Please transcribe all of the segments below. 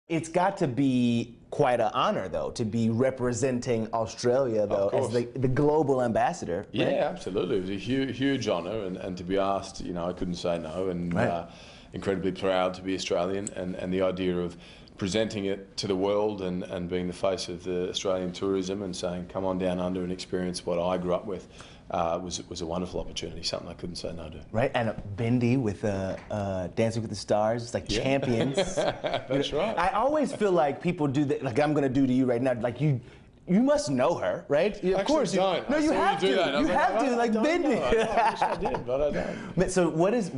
It's got to be quite an honor, though, to be representing Australia, though, as the global ambassador. Right? Yeah, absolutely. It was a huge honor, and to be asked, you know, I couldn't say no, and incredibly proud to be Australian, and the idea of presenting it to the world and being the face of the Australian tourism and saying, come on down under and experience what I grew up with, was a wonderful opportunity, something I couldn't say no to. Right, and Bendy with Dancing with the Stars, it's like champions. That's right. I always feel like people do that, like I'm going to do to you right now, like you must know her, right? Of course you don't. No, you have to. You have to, like Bendy. I wish I did, but I don't. So what is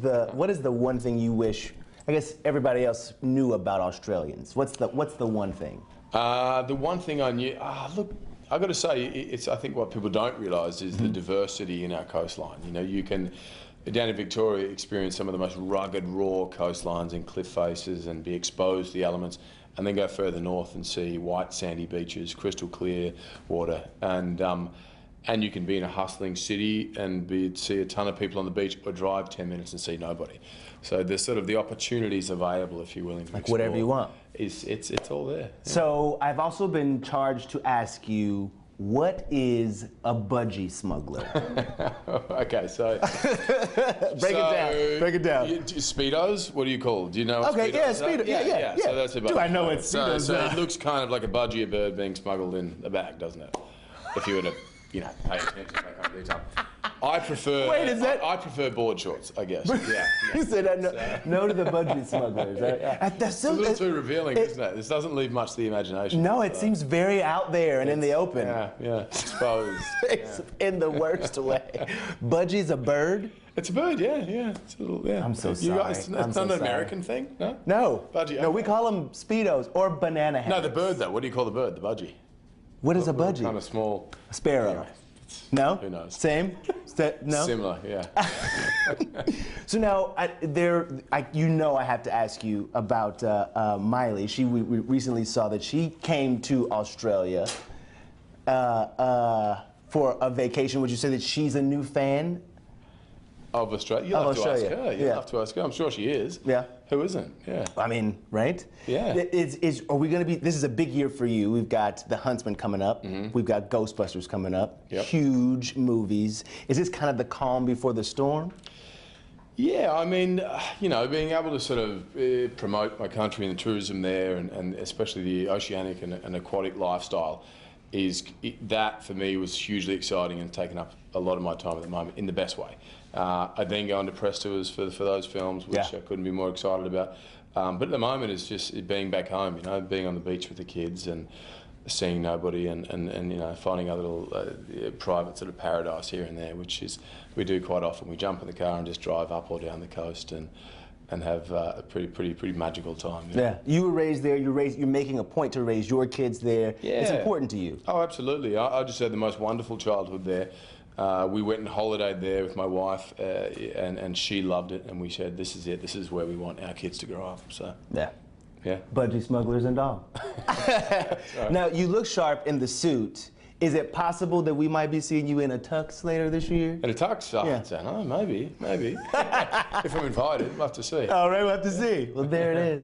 the one thing you wish, I guess, everybody else knew about Australians? What's the one thing? The one thing I knew, look, I've got to say, I think what people don't realise is the diversity in our coastline. You know, you can, down in Victoria, experience some of the most rugged, raw coastlines and cliff faces and be exposed to the elements, and then go further north and see white sandy beaches, crystal clear water, and you can be in a hustling city and see a ton of people on the beach, or drive 10 minutes and see nobody. So there's sort of the opportunities available if you're willing to explore. Whatever you want. It's all there. Yeah. So I've also been charged to ask you, what is a budgie smuggler? Okay, so break it down. Speedos. What do you call? Do you know? What okay, Speedos yeah. So that's a budgie. Do I know what Speedos so it looks kind of like a budgie, a bird being smuggled in a bag, doesn't it? If you were to, you know, pay attention to that kind of detail. I prefer. Wait, is that? I prefer board shorts, I guess. Yeah. You said no to the budgie smugglers. It's a little too revealing, isn't it? This doesn't leave much to the imagination. No, it seems very out there and in the open. Yeah, exposed. In the worst way. Budgie's a bird? It's a bird, yeah. It's a little, yeah. I'm so sorry. You guys, it's not an American thing, no? No. Budgie. No, we call them Speedos or banana hammocks. No, the bird though. What do you call the bird? The budgie. What is a budgie? Kind of small. A sparrow. Anyway, no? Who knows? Same? No? Similar, yeah. So now, you know I have to ask you about Miley. We recently saw that she came to Australia for a vacation. Would you say that she's a new fan? Of Australia? You'll have to ask her. You'll have to ask her. I'm sure she is. Yeah. Who isn't? Yeah. I mean, right? Yeah. Are we going to be, this is a big year for you. We've got The Huntsman coming up. We've got Ghostbusters coming up. Yep. Huge movies. Is this kind of the calm before the storm? Yeah, I mean, you know, being able to sort of promote my country and the tourism there, and especially the oceanic and aquatic lifestyle, that for me was hugely exciting and taken up a lot of my time at the moment in the best way. I then go into press tours for those films, which I couldn't be more excited about. But at the moment, it's just being back home, you know, being on the beach with the kids and seeing nobody, and you know, finding a little private sort of paradise here and there, which is we do quite often. We jump in the car and just drive up or down the coast and have a pretty magical time. Yeah. You were raised there. You're making a point to raise your kids there. Yeah. It's important to you. Oh, absolutely. I just had the most wonderful childhood there. We went and holidayed there with my wife, and she loved it. And we said, "This is it. This is where we want our kids to grow up." So. Yeah. Budgie smugglers and all. Now you look sharp in the suit. Is it possible that we might be seeing you in a tux later this year? In a tux? Oh, maybe. If I'm invited, we'll have to see. All right, we'll have to see. Well, there it is.